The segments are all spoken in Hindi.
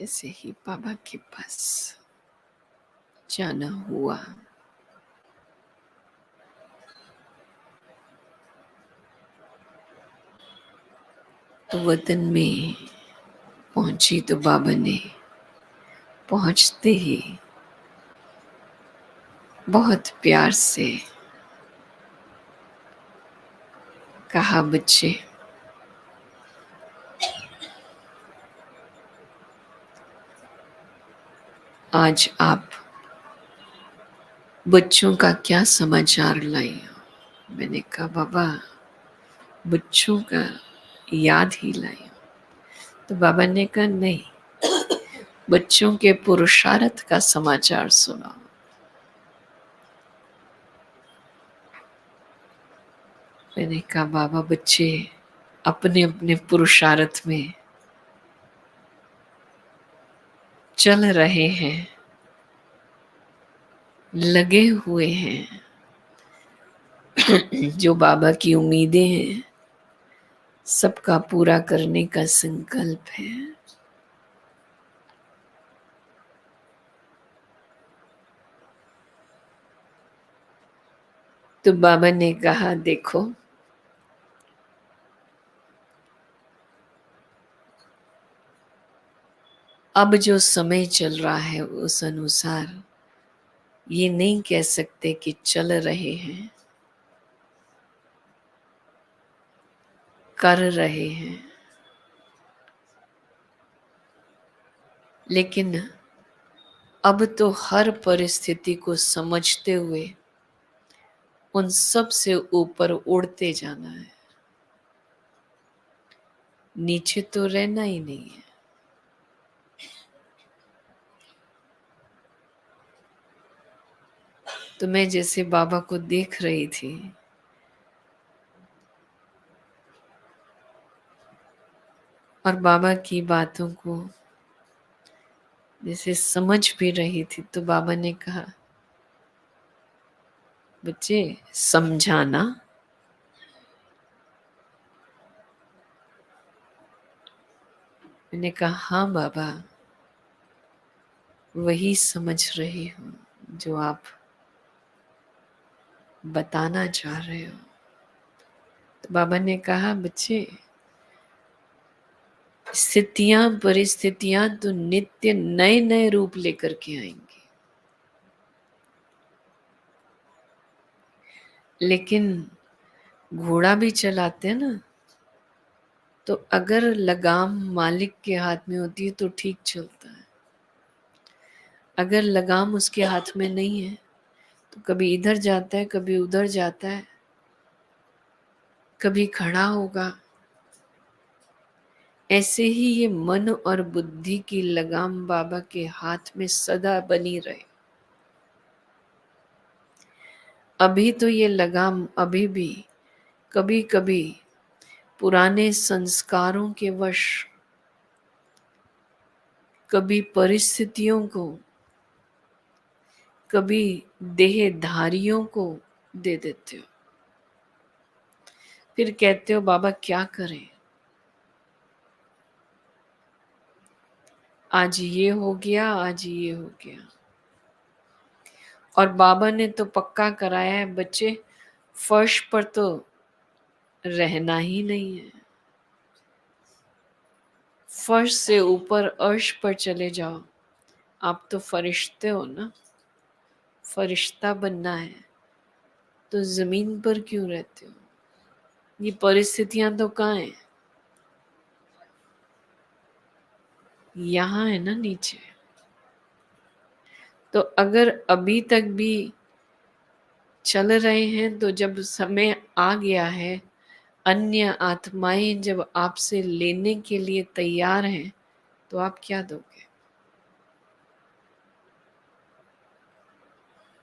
जैसे ही बाबा के पास जाना हुआ, तो वतन में पहुंची तो बाबा ने पहुंचते ही बहुत प्यार से कहा, बच्चे आज आप बच्चों का क्या समाचार लाई हो। मैंने कहा, बाबा बच्चों का याद ही लाई हो। तो बाबा ने कहा, नहीं, बच्चों के पुरुषार्थ का समाचार सुनाओ। मैंने कहा, बाबा बच्चे अपने अपने पुरुषार्थ में चल रहे हैं, लगे हुए हैं। जो बाबा की उम्मीदें हैं सबका पूरा करने का संकल्प है। तो बाबा ने कहा, देखो अब जो समय चल रहा है उस अनुसार ये नहीं कह सकते कि चल रहे हैं, कर रहे हैं। लेकिन अब तो हर परिस्थिति को समझते हुए उन सब से ऊपर उड़ते जाना है, नीचे तो रहना ही नहीं है। तो मैं जैसे बाबा को देख रही थी, और बाबा की बातों को जैसे समझ भी रही थी, तो बाबा ने कहा, बच्चे समझाना। मैंने कहा, हाँ बाबा, वही समझ रही हूँ जो आप बताना चाह रहे हो। तो बाबा ने कहा, बच्चे स्थितियां परिस्थितियां तो नित्य नए नए रूप लेकर के आएंगी, लेकिन घोड़ा भी चलाते हैं ना, तो अगर लगाम मालिक के हाथ में होती है तो ठीक चलता है। अगर लगाम उसके हाथ में नहीं है तो कभी इधर जाता है, कभी उधर जाता है, कभी खड़ा होगा। ऐसे ही ये मन और बुद्धि की लगाम बाबा के हाथ में सदा बनी रहे। अभी तो ये लगाम अभी भी कभी कभी पुराने संस्कारों के वश, कभी परिस्थितियों को, कभी देहधारियों को दे देते हो। फिर कहते हो, बाबा क्या करें, आज ये हो गया, आज ये हो गया। और बाबा ने तो पक्का कराया है, बच्चे फर्श पर तो रहना ही नहीं है, फर्श से ऊपर अर्श पर चले जाओ। आप तो फरिश्ते हो ना, फरिश्ता बनना है तो जमीन पर क्यों रहते हो। ये परिस्थितियां तो कहाँ है, यहाँ है ना, नीचे। तो अगर अभी तक भी चल रहे हैं तो जब समय आ गया है, अन्य आत्माएं जब आपसे लेने के लिए तैयार हैं, तो आप क्या दोगे।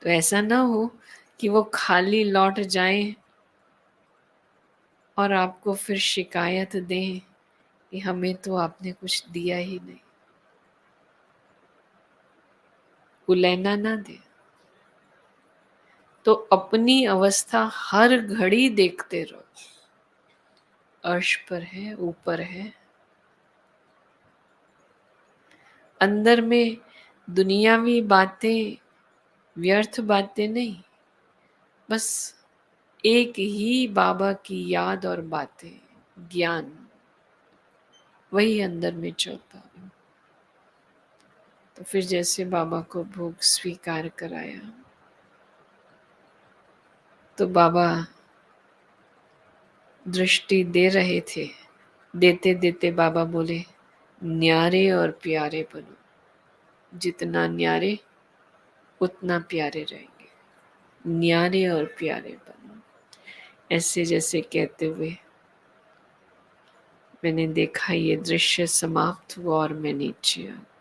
तो ऐसा ना हो कि वो खाली लौट जाएं और आपको फिर शिकायत दें कि हमें तो आपने कुछ दिया ही नहीं। उलैना ना दे। तो अपनी अवस्था हर घड़ी देखते रहो, अर्श पर है, ऊपर है। अंदर में दुनियावी बातें, व्यर्थ बातें नहीं, बस एक ही बाबा की याद और बातें, ज्ञान, वही अंदर में चलता। तो फिर जैसे बाबा को भोग स्वीकार कराया, तो बाबा दृष्टि दे रहे थे। देते देते बाबा बोले, न्यारे और प्यारे बनो, जितना न्यारे उतना प्यारे रहेंगे, न्यारे और प्यारे बनो। ऐसे जैसे कहते हुए मैंने देखा ये दृश्य समाप्त हुआ और मैं नीचे आ गई।